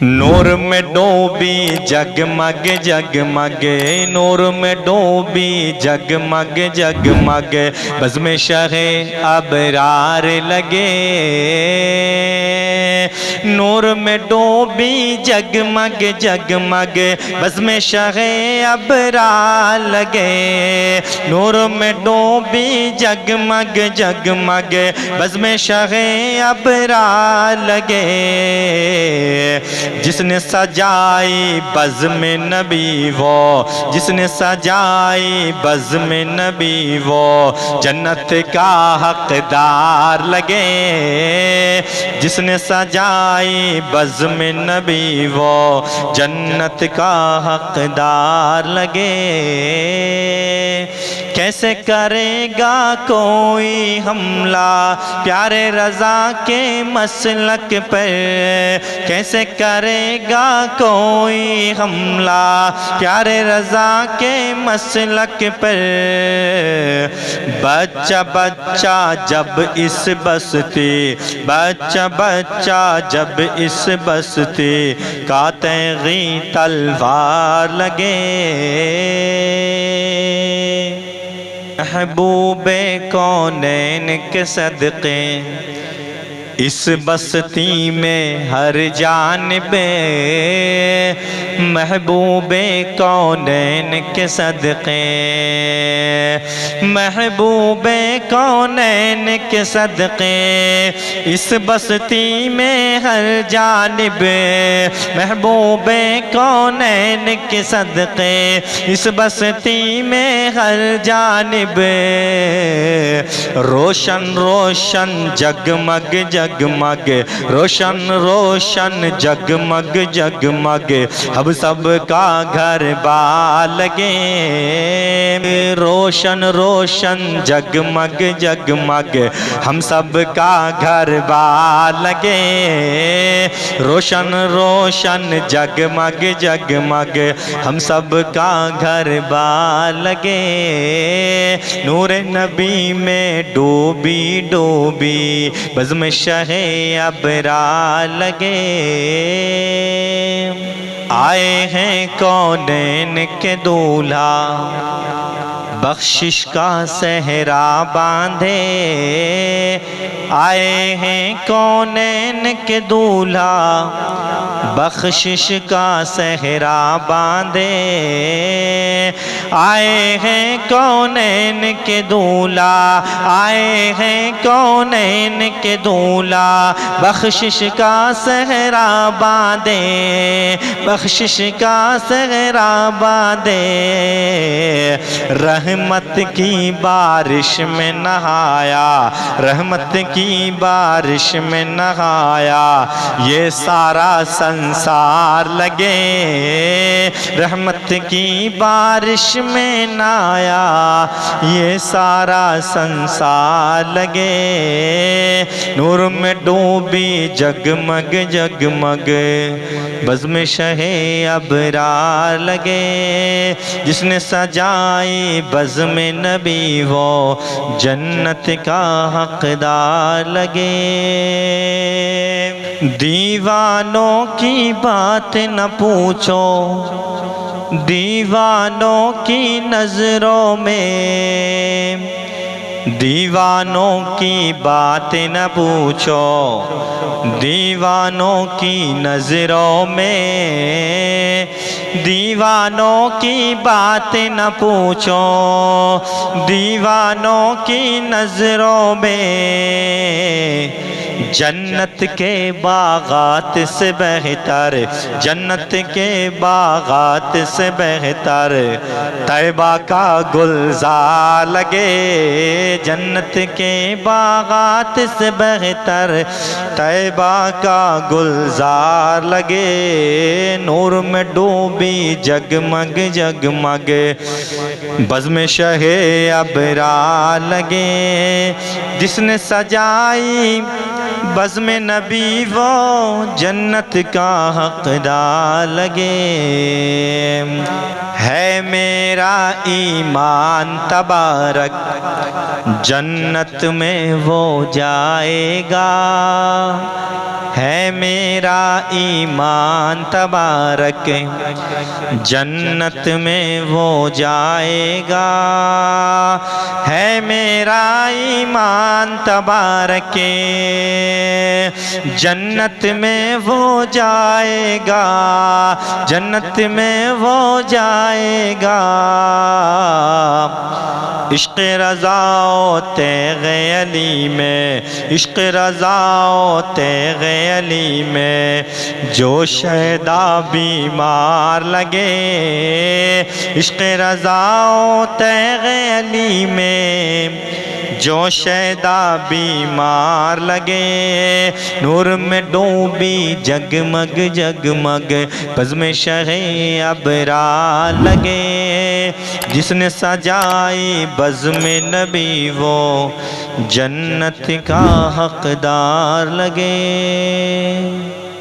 نور میں ڈوبی جگمگ جگمگ، نور میں ڈوبی جگمگ جگمگ، بزم شہ ابرار لگے۔ نور میں ڈوبی جگمگ جگمگ، بزم شہ ابرار لگے۔ نور میں ڈوبی جگمگ جگمگ، بزم شہ ابرار لگے۔ جس نے سجائی بزم نبی وہ، جس نے سجائی بزم نبی وہ، جنت کا حقدار لگے۔ جس نے سجائی بزم نبی وہ، جنت کا حقدار لگے۔ کیسے کرے گا کوئی حملہ پیارے رضا کے مسلک پر، کیسے کرے گا کوئی حملہ پیارے رضا کے مسلک پر۔ بچہ بچہ جب اس بستی، بچہ بچہ جب اس بستی کا تیغی تلوار لگے۔ محبوب کونین کے صدقے اس بستی میں ہر جانب، محبوب کونین کے صدقے، محبوب کونین کے صدقے اس بستی میں ہر جانب، محبوب کونین کے صدقے اس بستی میں ہر جانب، روشن روشن جگمگ جگمگ، روشن روشن جگمگ جگمگ، اب سب کا گھر بار لگے۔ روشن روشن جگمگ جگمگ، ہم سب کا گھر بار لگے۔ روشن روشن جگمگ جگمگ، ہم سب کا گھر بار لگے۔ نور نبی میں ڈوبی ڈوبی بزم شہ ابرار لگے۔ آئے ہیں کونین کے دولہا بخشش کا صحرا باندھے، آئے ہیں کونین کے دولہا بخشش کا صحرا باندھے، آئے ہیں کونین کے دولہا، آئے ہیں کونین کے دولہا بخشش کا صحرا باندھے، بخشش کا صحرا باندھے۔ رحمت کی بارش میں نہایا، رحمت کی بارش میں نہایا، یہ سارا سنسار لگے۔ رحمت کی بارش میں نہایا، یہ سارا سنسار لگے۔ نور میں ڈوبی جگمگ جگمگ، بزم شہ ابرار لگے۔ جس نے سجائی بزم نبی وہ، جنت کا حقدار لگے۔ دیوانوں کی بات نہ پوچھو، دیوانوں کی نظروں میں، دیوانوں کی بات نہ پوچھو، دیوانوں کی نظروں میں، دیوانوں کی بات نہ پوچھو، دیوانوں کی نظروں میں، جنت کے باغات سے بہتر، جنت کے باغات سے بہتر طیبہ کا گلزار لگے۔ جنت کے باغات سے بہتر طیبہ کا گلزار لگے۔ نور میں ڈوبی جگمگ جگمگ، بزم شہ ابرار لگے۔ جس نے سجائی بزم نبی وہ جنت کا حقدار لگے ہے میرا ایمان تبارک جنت میں وہ جائے گا ہے میرا ایمان تبارک جنت میں وہ جائے گا ہے میرا ایمان تبارک جنت میں وہ جائے گا جنت میں وہ جائے گا عشق رضا و تیغ علی میں عشق رضا و تیغ علی میں جو شیدا بیمار لگے عشق رضا و تیغ علی میں جو شیدا بیمار لگے نور میں ڈوبی جگمگ جگمگ بزم شہ ابرار لگے جس نے سجائی بزم نبی وہ جنت کا حقدار لگے